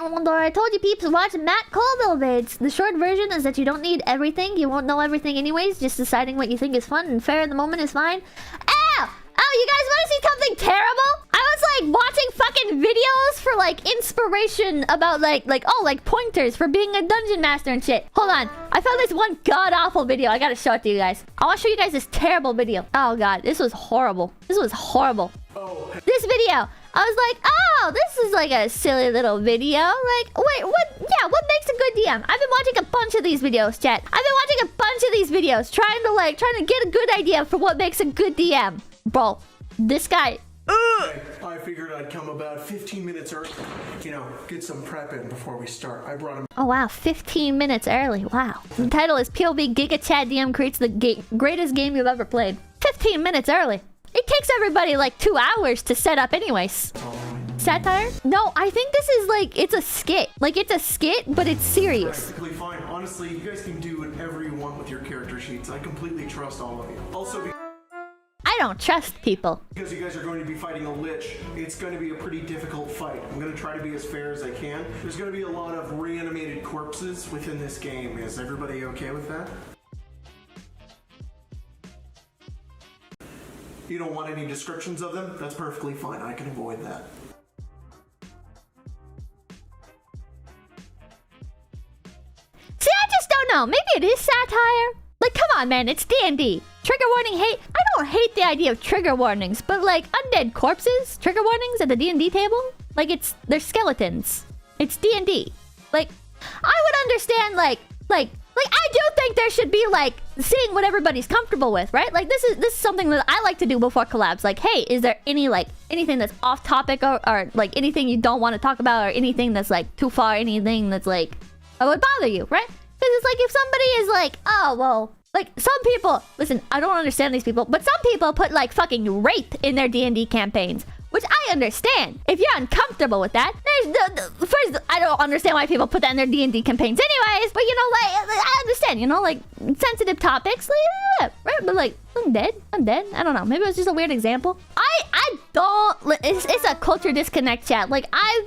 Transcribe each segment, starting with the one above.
I told you peeps, watch Matt Colville vids. The short version is that you don't need everything. You won't know everything anyways. Just deciding what you think is fun and fair in the moment is fine. Ow! Oh, you guys want to see something terrible? I was like watching fucking videos for like inspiration about like pointers for being a dungeon master and shit. Hold on. I found this one god-awful video. I gotta show it to you guys. I want to show you guys this terrible video. Oh god, this was horrible. This was horrible. Oh. This video. I was like, oh, this is like a silly little video. Like, wait, what? Yeah, what makes a good DM? I've been watching a bunch of these videos, chat. I've been watching a bunch of these videos, trying to get a good idea for what makes a good DM. Bro, this guy. I figured I'd come about 15 minutes early. You know, get some prep in before we start. I brought him. Oh wow, 15 minutes early. Wow. The title is POV Giga Chat DM creates the greatest game you've ever played. 15 minutes early. It takes everybody like 2 hours to set up anyways. Satire? No, I think this is like, it's a skit. Like, it's a skit, but it's serious. Perfectly fine. Honestly, you guys can do whatever you want with your character sheets. I completely trust all of you. Also, I don't trust people. because you guys are going to be fighting a lich, it's going to be a pretty difficult fight. I'm going to try to be as fair as I can. There's going to be a lot of reanimated corpses within this game. Is everybody okay with that? You don't want any descriptions of them? That's perfectly fine. I can avoid that. See, I just don't know. Maybe it is satire. Like, come on, man. It's D&D. Trigger warning hate. I don't hate the idea of trigger warnings, but like undead corpses, trigger warnings at the D&D table? Like, they're skeletons. It's D&D. Like, I would understand like I do think there should be like seeing what everybody's comfortable with, right? Like this is something that I like to do before collabs. Like, hey, is there anything that's off topic or like anything you don't want to talk about or anything that's like too far, anything that's like that would bother you, right? Because it's like if somebody is like, oh well, like some people, listen, I don't understand these people, but some people put like fucking rape in their D&D campaigns. Which I understand. If you're uncomfortable with that, first, I don't understand why people put that in their D&D campaigns anyways. But, you know, like, I understand, you know, like, sensitive topics. Like, yeah, right? But, like, I'm dead. I don't know. Maybe it was just a weird example. I don't... It's a culture disconnect, chat. Like, I've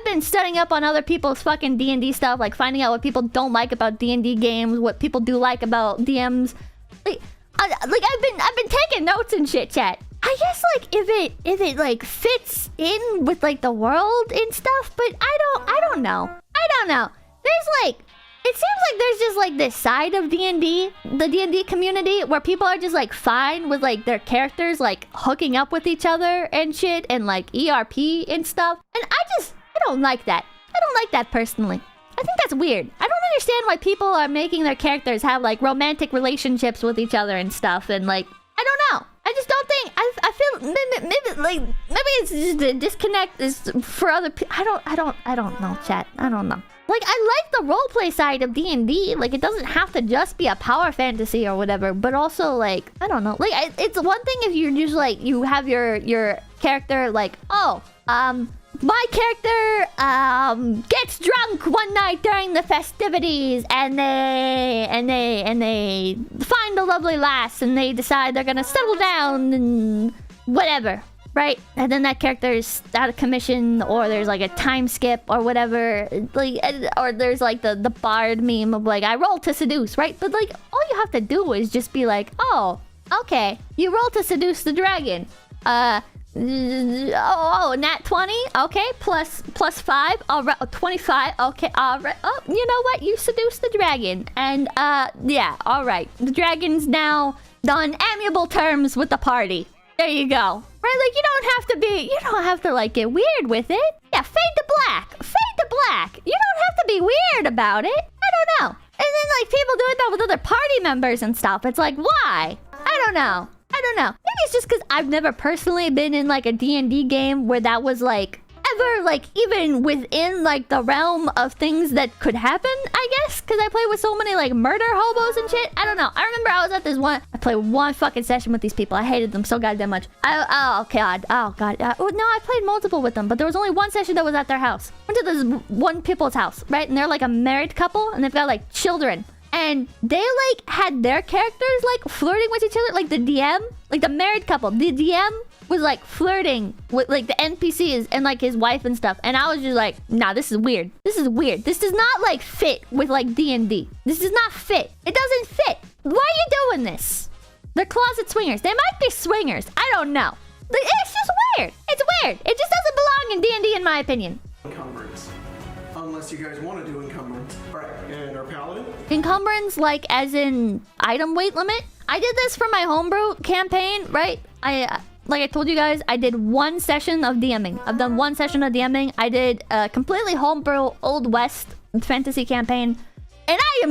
been studying up on other people's fucking D&D stuff. Like, finding out what people don't like about D&D games. What people do like about DMs. Like, I've been taking notes and shit, chat. I guess like if it like fits in with like the world and stuff, but I don't know. There's like it seems like there's just like this side of D&D, the D&D community where people are just like fine with like their characters like hooking up with each other and shit and like ERP and stuff. And I don't like that. I don't like that personally. I think that's weird. I don't understand why people are making their characters have like romantic relationships with each other and stuff and like I don't know. I just don't think I feel maybe it's just a disconnect is for other people. I don't know, chat. I don't know. Like I like the roleplay side of D&D. Like it doesn't have to just be a power fantasy or whatever, but also like I don't know. Like it's one thing if you're just like you have your character like my character gets drunk one night during the festivities and they find a lovely lass and they decide they're gonna settle down and whatever, right? And then that character is out of commission or there's like a time skip or whatever, like, or there's like the bard meme of like I roll to seduce, right? But like all you have to do is just be like, oh, okay, you roll to seduce the dragon. Nat 20, okay, plus 5, all right, 25, okay, all right. Oh, you know what? You seduced the dragon, and yeah, all right. The dragon's now on amiable terms with the party. There you go. Right, like you don't have to like get weird with it. Yeah, fade to black. You don't have to be weird about it. I don't know. And then like people doing that with other party members and stuff. It's like, why? I don't know. Maybe it's just because I've never personally been in like a D&D game where that was like ever like even within like the realm of things that could happen, I guess. Because I played with so many like murder hobos and shit. I don't know. I remember I was at this one. I played one fucking session with these people. I hated them so goddamn much. Oh god. No, I played multiple with them, but there was only one session that was at their house. Went to this one people's house, right? And they're like a married couple and they've got like children. And they like had their characters like flirting with each other, like the DM, like the married couple. The DM was like flirting with like the NPCs and like his wife and stuff. And I was just like, nah, this is weird. This is weird. This does not like fit with like D&D. This does not fit. It doesn't fit. Why are you doing this? They're closet swingers. They might be swingers. I don't know. It's just weird. It's weird. It just doesn't belong in D&D in my opinion. Encumbrance. Unless you guys want to do encumbrance. Alright, and our paladin? Encumbrance, like as in item weight limit? I did this for my homebrew campaign, right? Like I told you guys, I did one session of DMing. I've done one session of DMing. I did a completely homebrew Old West fantasy campaign. And I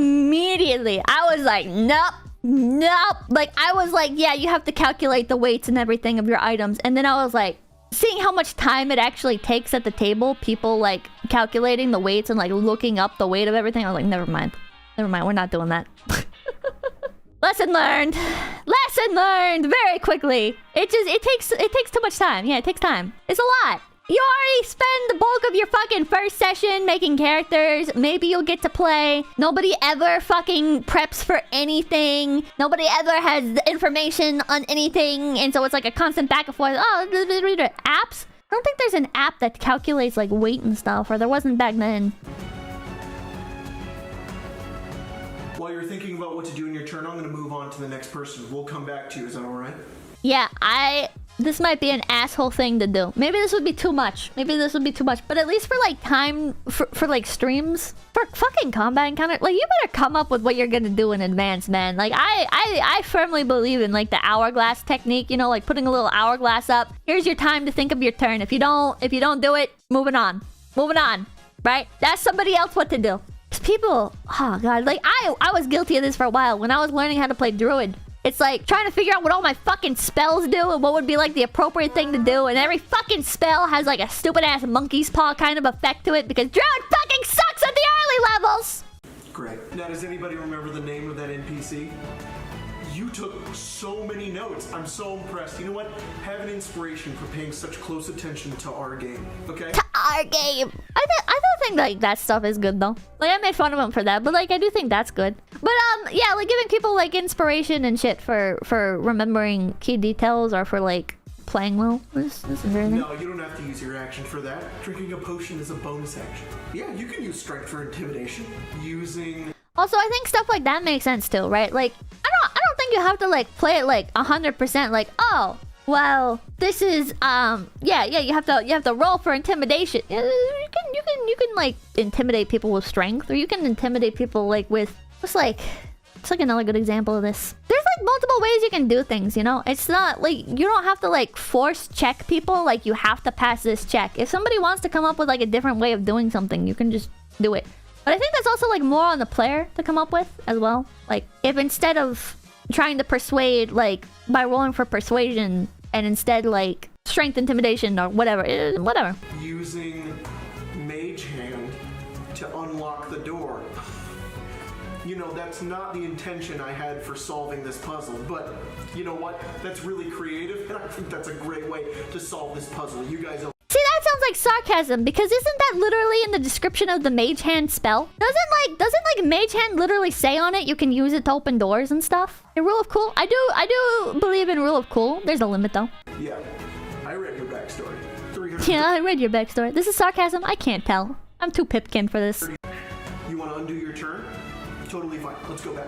was like, nope. Like, I was like, yeah, you have to calculate the weights and everything of your items. And then I was like, seeing how much time it actually takes at the table, people like calculating the weights and like looking up the weight of everything. I was like, never mind, we're not doing that. Lesson learned very quickly. It takes too much time. Yeah, it takes time. It's a lot. You already spend the bulk of your fucking first session making characters. Maybe you'll get to play. Nobody ever fucking preps for anything. Nobody ever has the information on anything. And so it's like a constant back and forth. Oh, apps? I don't think there's an app that calculates like weight and stuff, or there wasn't back then. While you're thinking about what to do in your turn, I'm going to move on to the next person. We'll come back to you. Is that all right? Yeah, this might be an asshole thing to do. Maybe this would be too much. But at least for like time, for like streams, for fucking combat encounter, like you better come up with what you're gonna do in advance, man. Like I firmly believe in like the hourglass technique, you know, like putting a little hourglass up. Here's your time to think of your turn. If you don't do it, moving on, right? Ask somebody else what to do. 'Cause people, oh god, like I was guilty of this for a while when I was learning how to play druid. It's like trying to figure out what all my fucking spells do and what would be like the appropriate thing to do. And every fucking spell has like a stupid ass monkey's paw kind of effect to it because druid fucking sucks at the early levels. Great. Now, does anybody remember the name of that NPC? You took so many notes. I'm so impressed. You know what? Have an inspiration for paying such close attention to our game, okay? To our game. I don't think like that stuff is good though. Like I made fun of him for that, but like I do think that's good. But yeah, like giving people like inspiration and shit for remembering key details or for like playing well. This is very No, you don't have to use your action for that. Drinking a potion is a bonus action. Yeah, you can use strength for intimidation. Using... Also, I think stuff like that makes sense too, right? Like, I don't think you have to like play it like 100%. Like, oh, well, this is yeah, you have to roll for intimidation. You can like intimidate people with strength, or you can intimidate people like with it's like another good example of this. There's like multiple ways you can do things, you know? It's not like you don't have to like force check people like you have to pass this check. If somebody wants to come up with like a different way of doing something, you can just do it. But I think that's also like more on the player to come up with as well. Like if instead of trying to persuade like by rolling for persuasion and instead like strength intimidation or whatever. Using mage hand to unlock the door. You know, that's not the intention I had for solving this puzzle, but you know what? That's really creative, and I think that's a great way to solve this puzzle. You guys don't... See, that sounds like sarcasm, because isn't that literally in the description of the mage hand spell? Doesn't like mage hand literally say on it you can use it to open doors and stuff? The rule of cool? I do believe in rule of cool. There's a limit though. Yeah, I read your backstory. Yeah, I read your backstory. This is sarcasm? I can't tell. I'm too Pipkin for this. You want to undo your turn? Totally fine. Let's go back.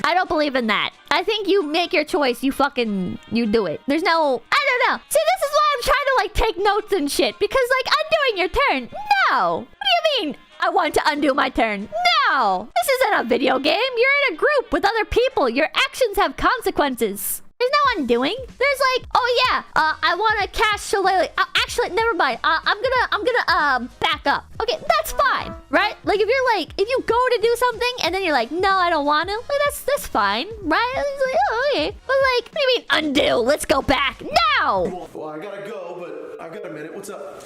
I don't believe in that. I think you make your choice. You do it. There's no... I don't know. See, this is why I'm trying to like take notes and shit. Because like undoing your turn. No. What do you mean? I want to undo my turn. No. This isn't a video game. You're in a group with other people. Your actions have consequences. There's no undoing. There's like, oh yeah, I want to cast Shillelagh. Actually, never mind. I'm gonna back up. Okay, that's fine, right? Like if you go to do something and then you're like, no, I don't want to. Like, that's fine, right? It's like, oh, okay. But like, what do you mean undo? Let's go back now. Well, I gotta go, but I've got a minute. What's up?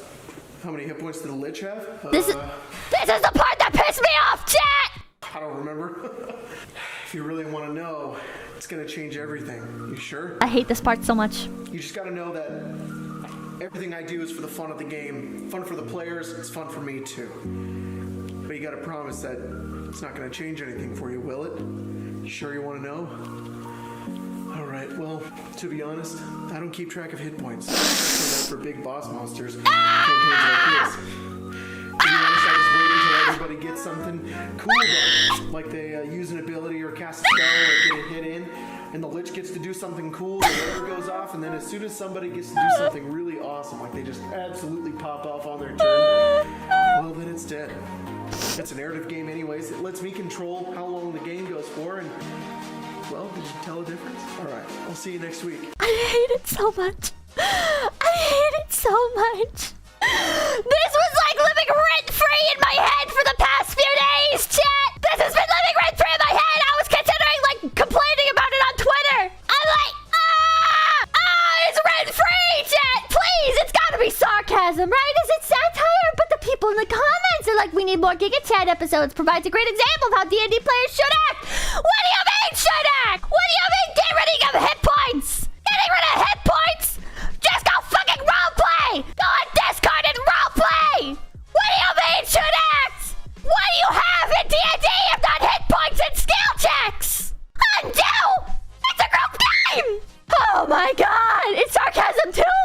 How many hit points did the Lich have? This is the part that pissed me off, chat. I don't remember. If you really want to know, it's gonna change everything. You sure? I hate this part so much. You just gotta know that everything I do is for the fun of the game. Fun for the players, it's fun for me too. But you gotta promise that it's not gonna change anything for you, will it? You sure you want to know? Alright. Alright, well, to be honest, I don't keep track of hit points. For big boss monsters, campaigns like this. To be honest, I just wait until everybody gets something cool done. Like they use an ability or cast a spell or get a hit in, and the Lich gets to do something cool, the lever goes off, and then as soon as somebody gets to do something really awesome, like they just absolutely pop off on their turn, well, then it's dead. It's a narrative game anyways. It lets me control how long the game goes for, and well, did you tell the difference? Alright, I'll see you next week. I hate it so much. I hate it so much. This was like living rent-free in my head for the past few days, chat! This has been living rent-free in my head! I was considering, like, complaining about it on Twitter! I'm like, it's rent-free, chat! Please, it's gotta be sarcasm, right? Is it satire? But the people in the comments are like, we need more Giga Chat episodes. Provides a great example of how D&D players should act! What do you mean, should act? What do you mean, get rid of hit points? Getting rid of hit points? Just go fucking roleplay! Go on Discord and roleplay! What do you mean, should act? What do you have in D&D if not hit points and skill checks? Undo! It's a group game! Oh my god! It's sarcasm too?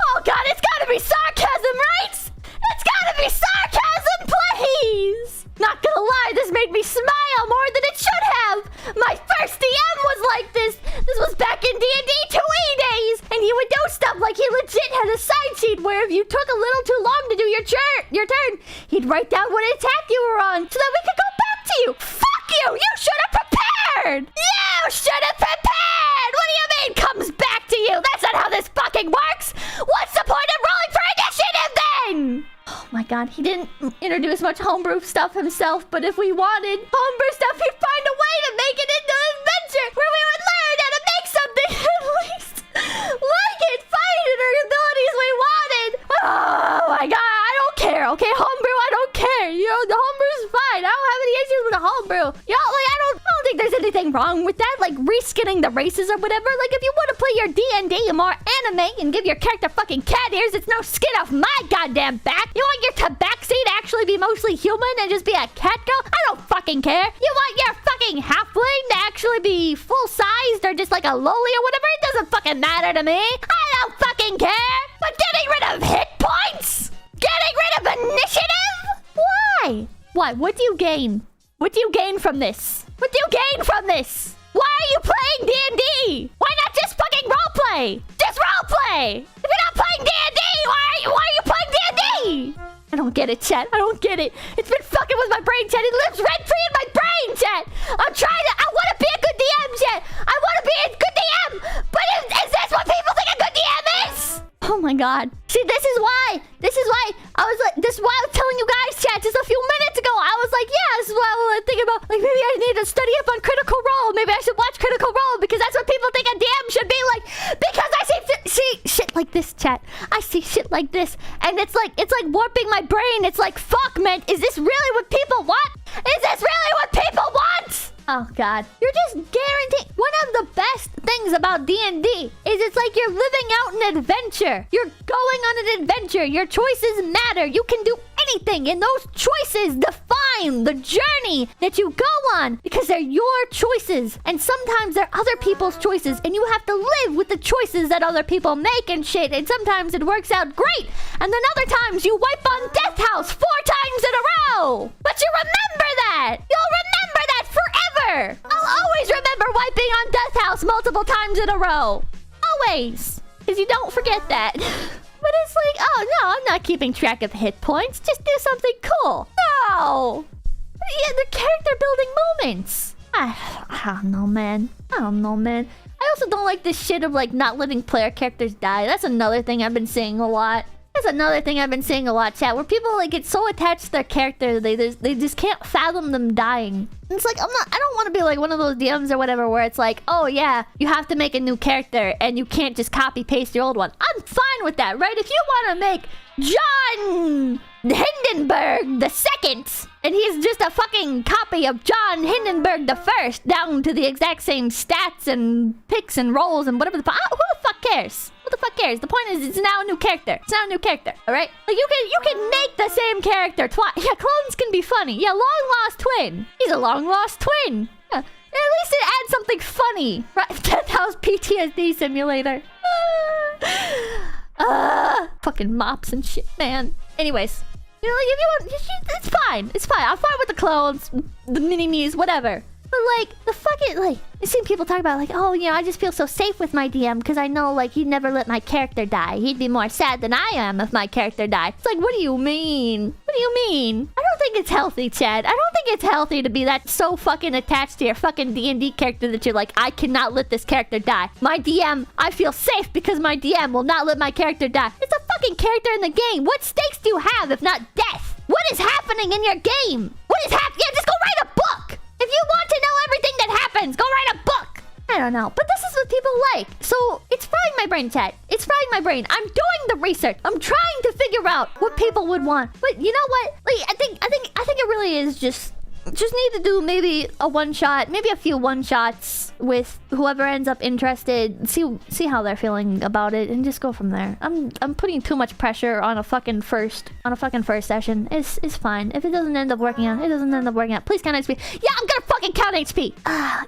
Oh god, it's gotta be sarcasm, right? It's gotta be sarcasm, please! Not gonna lie, this made me smile more than it should have! My first DM was like this! This was back in D&D 2E days! And he would do stuff like he legit had a side sheet where if you took a little too long to do your turn, he'd write down what attack you were on so that we could go back to you! Fuck you! You should have prepared! You should have prepared! What do you mean comes back to you? That's not how this fucking works! What's the point of rolling for initiative then? Oh my god, he didn't introduce much homebrew stuff himself, but if we wanted homebrew stuff, he'd find a way to make it into an adventure where we would learn how to make something at least like it, find it, or abilities we wanted. Oh my god, I don't care, okay? Homebrew, I don't care. You know, the homebrew's fine. I don't have any issues with the homebrew. You know, like, I don't think there's anything wrong with that, like reskinning the races or whatever. Like, if you want to play your D&D more anime and give your character fucking cat ears, it's no skin off my goddamn back. You want your tabaxi to actually be mostly human and just be a cat girl? I don't fucking care. You want your fucking halfling to actually be full-sized or just like a loli or whatever? It doesn't fucking matter to me. I don't fucking care. But getting rid of hit points? Getting rid of initiative? Why? Why? What do you gain? What do you gain from this? What do you gain from this? Why are you playing D&D? Why not just fucking roleplay? Just roleplay! If you're not playing D&D, why are you playing D&D? I don't get it, chat. I don't get it. It's been fucking with my brain, chat. It lives rent-free in my brain, chat. I want to be a good DM, chat. I want to be a good DM. But is this what people think a good DM is? Oh my god. See, this is why this is why I was telling you guys, chat, just a few minutes ago. I was like, yeah, this is what I was thinking about. Like, maybe I need to study up on Critical Role. Maybe I should watch Critical Role because that's what people think a DM should be like. Because I see shit like this, chat. I see shit like this, and it's like warping my brain. It's like, fuck, man, is this really what people want? Is this really what people want? Oh god, you're just guaranteed. One of the best things about D&D is it's like you're living out an adventure. You're going on an adventure. Your choices matter. You can do anything, and those choices define the journey that you go on because they're your choices, and sometimes they're other people's choices, and you have to live with the choices that other people make and shit, and sometimes it works out great, and then other times you wipe on Death House 4 times in a row. But you remember that. You'll remember that forever. I'll always remember wiping on Death House multiple times in a row. Always. Because you don't forget that. But it's like, oh no, I'm not keeping track of hit points. Just do something cool. No. Yeah, the character building moments. I don't know, man. I also don't like this shit of like not letting player characters die. That's another thing I've been seeing a lot. Chat, where people like get so attached to their character they just can't fathom them dying. And it's like, I don't want to be like one of those DMs or whatever where it's like, oh yeah, you have to make a new character and you can't just copy paste your old one. I'm fine with that, right? If you want to make John Hindenburg the second, and he's just a fucking copy of John Hindenburg the first, down to the exact same stats and picks and rolls and whatever who the fuck cares? Who the fuck cares? The point is, it's now a new character. All right? Like, you can make the same character twice. Yeah, clones can be funny. Yeah, long lost twin. He's a long lost twin. Yeah. least it adds something funny. Right? 10,000 PTSD simulator. Fucking mops and shit, man. Anyways, you know, like if you want, it's fine. It's fine. I'm fine with the clones, the mini-me's, whatever. But like, the fucking, like, I've seen people talk about like, oh, you know, I just feel so safe with my DM because I know like he'd never let my character die. He'd be more sad than I am if my character died. It's like, what do you mean? What do you mean? I don't think it's healthy, Chad. I don't think it's healthy to be that so fucking attached to your fucking D&D character that you're like, I cannot let this character die. My DM, I feel safe because my DM will not let my character die. It's a fucking character in the game. What stakes do you have if not death? What is happening in your game? What is happening? Yeah, just go write a book. If you want to know everything that happens, go write a book. I don't know, but this is what people like. So it's frying my brain, chat. It's frying my brain. I'm doing the research. I'm trying to figure out what people would want. But you know what? Like, I think it really is just need to do maybe a one-shot, maybe a few one-shots with whoever ends up interested. See how they're feeling about it, and just go from there. I'm putting too much pressure on a fucking first session. It's fine. If it doesn't end up working out, it doesn't end up working out. Please count HP. Yeah, I'm gonna fucking count HP.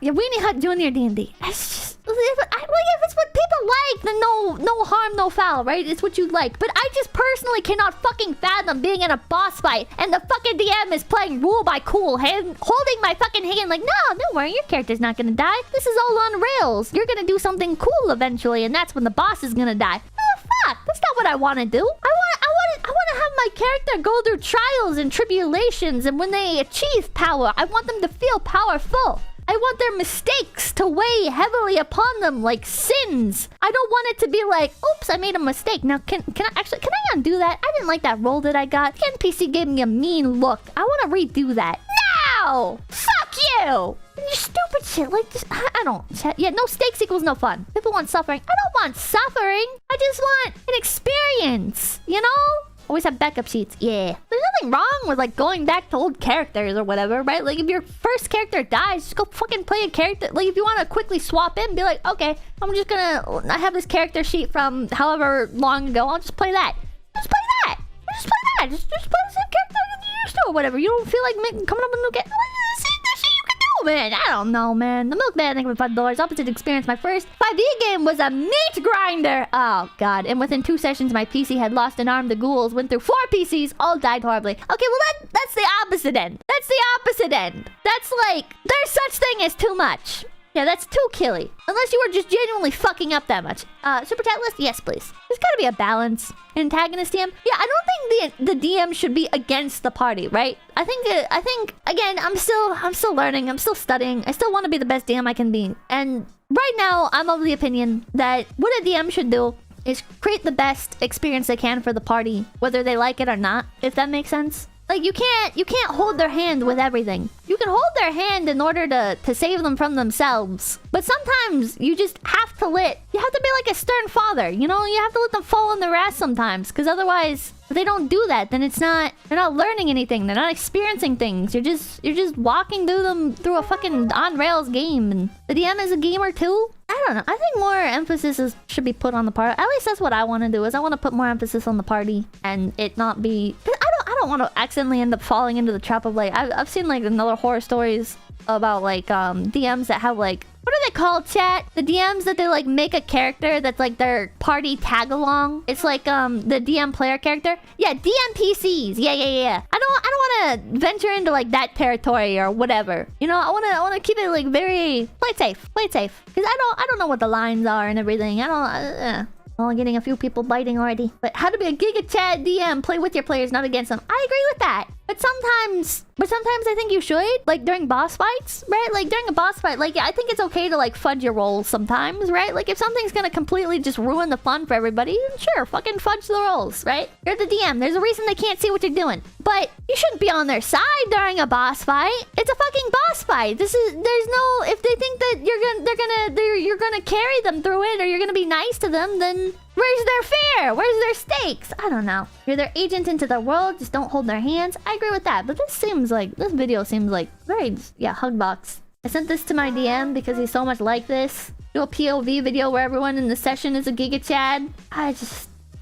Yeah, Weenie Hut Junior D&D. It's just if it's what people like, then no harm, no foul, right? It's what you like. But I just personally cannot fucking fathom being in a boss fight and the fucking DM is playing rule by cool hand, holding my fucking hand like, no, don't worry, your character's not gonna die. This is all on rails. You're gonna do something cool eventually, and that's when the boss is gonna die. Oh, fuck, that's not what I want to do. I want to have my character go through trials and tribulations, and when they achieve power, I want them to feel powerful. I want their mistakes to weigh heavily upon them like sins. I don't want it to be like, oops, I made a mistake. Now, can I undo that? I didn't like that roll that I got. The NPC gave me a mean look. I want to redo that. No! Fuck you! You stupid shit like this. I don't... Yeah, no stakes equals no fun. People want suffering. I don't want suffering. I just want an experience, you know? Always have backup sheets. Yeah. There's nothing wrong with like going back to old characters or whatever, right? Like if your first character dies, just go fucking play a character. Like if you want to quickly swap in, be like, okay, I'm just gonna... I have this character sheet from however long ago. I'll just play that. Just play that. Just play that. Just play the same character you used to or whatever. You don't feel like coming up with a new character. Man, I don't know, man. The Milkman, I think, with $5. Opposite experience. My first 5e game was a meat grinder. Oh, God. And within 2 sessions, my PC had lost an arm to ghouls. Went through 4 PCs. All died horribly. Okay, well, that's the opposite end. That's the opposite end. That's like, there's such thing as too much. Yeah, that's too killy. Unless you were just genuinely fucking up that much. Super chat list? Yes, please. There's gotta be a balance. Antagonist DM? Yeah, I don't think the DM should be against the party, right? I think again, I'm still learning. I'm still studying. I still want to be the best DM I can be. And right now, I'm of the opinion that what a DM should do is create the best experience they can for the party, whether they like it or not, if that makes sense. Like, you can't hold their hand with everything. You can hold their hand in order to save them from themselves. But sometimes you just have to you have to be like a stern father, you know? You have to let them fall on their ass sometimes. Because otherwise, if they don't do that, then they're not learning anything. They're not experiencing things. You're just walking through a fucking on-rails game. And the DM is a gamer too? I don't know. I think more emphasis should be put on the party. At least that's what I want to do, is I want to put more emphasis on the party. And it not be... I don't want to accidentally end up falling into the trap of like... I've seen like another horror stories about like DMs that have like... What are they called, chat? The DMs that they like make a character that's like their party tag along. It's like the DM player character. Yeah, DM PCs. Yeah. I don't want to venture into like that territory or whatever. You know, I want to keep it like very play it safe. Because I don't know what the lines are and everything. Well, I'm getting a few people biting already. But how to be a Giga Chat DM? Play with your players, not against them. I agree with that. But sometimes I think you should. Like during boss fights, right? Like during a boss fight, like I think it's okay to like fudge your rolls sometimes, right? Like if something's gonna completely just ruin the fun for everybody, then sure, fucking fudge the rolls, right? You're the DM. There's a reason they can't see what you're doing. But you shouldn't be on their side during a boss fight. It's a fucking boss fight. There's no, if they think that you're gonna carry them through it or you're gonna be nice to them, then where's their fear? Where's their stakes? I don't know. You're their agent into their world. Just don't hold their hands. I agree with that. But this video seems like very, yeah, Hugbox. I sent this to my DM because he's so much like this. Do a POV video where everyone in the session is a Giga Chad.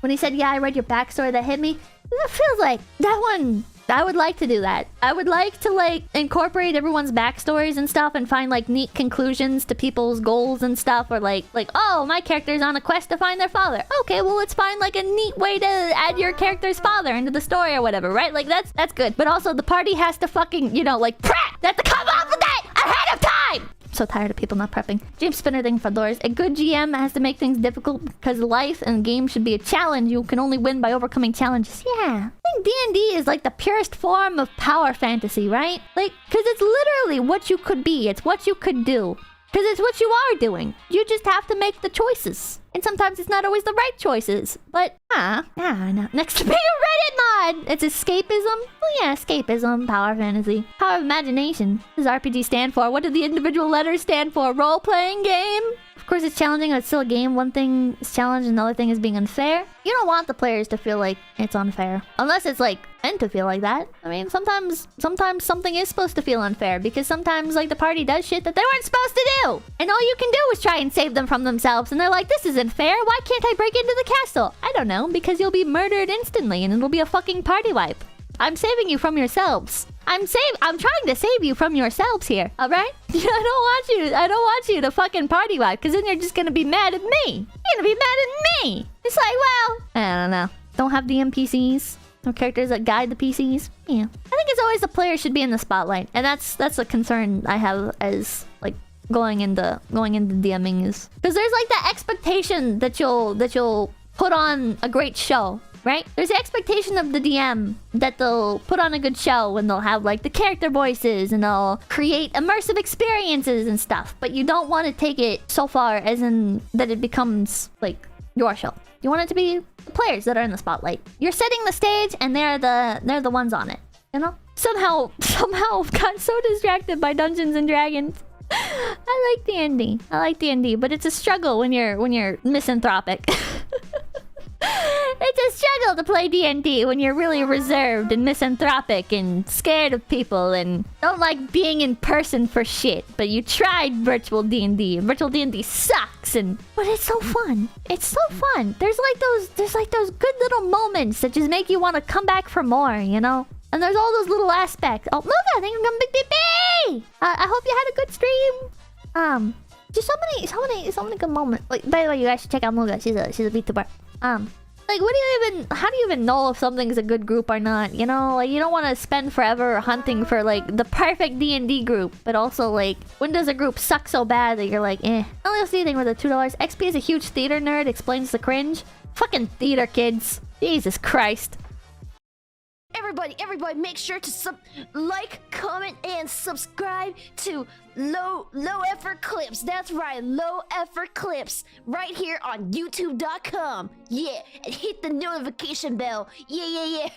When he said, yeah, I read your backstory, that hit me. It feels like that one I would like to do that. I would like to, like, incorporate everyone's backstories and stuff and find, like, neat conclusions to people's goals and stuff. Or, like, oh, my character's on a quest to find their father. Okay, well, let's find, like, a neat way to add your character's father into the story or whatever, right? Like, that's good. But also, the party has to fucking, you know, like, prep! They have to come up with that ahead of time! So tired of people not prepping. James Spinner thing for doors. A good GM has to make things difficult because life and game should be a challenge. You can only win by overcoming challenges. Yeah. I think D&D is like the purest form of power fantasy, right? Like, because it's literally what you could be. It's what you could do. Because it's what you are doing. You just have to make the choices. And sometimes it's not always the right choices. But, no. Next to being a Reddit mod! It's escapism? Well, yeah, escapism, power fantasy. Power of imagination. What does RPG stand for? What do the individual letters stand for? Role-playing game? Of course, it's challenging, but it's still a game. One thing is challenge, another thing is being unfair. You don't want the players to feel like it's unfair. Unless it's, like, meant to feel like that. I mean, sometimes something is supposed to feel unfair. Because sometimes, like, the party does shit that they weren't supposed to do. And all you can do is try and save them from themselves. And they're like, this isn't fair. Why can't I break into the castle? I don't know. Because you'll be murdered instantly. And it'll be a fucking party wipe. I'm saving you from yourselves. I'm trying to save you from yourselves here, alright? I don't want you to fucking party wipe, because then you're just gonna be mad at me. You're gonna be mad at me. It's like, well, I don't know. Don't have the NPCs or characters that guide the PCs. Yeah. I think it's always the player should be in the spotlight. And that's a concern I have as, like, going into DMing is. Because there's, like, that expectation that you'll put on a great show. Right? There's the expectation of the DM that they'll put on a good show and they'll have, like, the character voices and they'll create immersive experiences and stuff. But you don't want to take it so far as in that it becomes, like, your show. You want it to be the players that are in the spotlight. You're setting the stage and they're the ones on it. You know? Somehow got so distracted by Dungeons and Dragons. I like D&D, but it's a struggle when you're misanthropic. It's a struggle to play D&D when you're really reserved and misanthropic and scared of people and don't like being in person for shit. But you tried virtual D&D and virtual D&D sucks but it's so fun. It's so fun. There's like those good little moments that just make you want to come back for more, you know? And there's all those little aspects. Oh, Muga, thank you for coming, Big Baby! I hope you had a good stream. Just so many good moments. Like, by the way, you guys should check out Muga. She's a VTuber. Like, how do you even know if something's a good group or not? You know, like, you don't want to spend forever hunting for, like, the perfect D&D group. But also, like, when does a group suck so bad that you're like, eh. Only else anything with the $2. XP is a huge theater nerd, explains the cringe. Fucking theater kids. Jesus Christ. Everybody, make sure to like, comment, and subscribe to Low Effort Clips. That's right, Low Effort Clips, right here on YouTube.com. Yeah, and hit the notification bell. Yeah.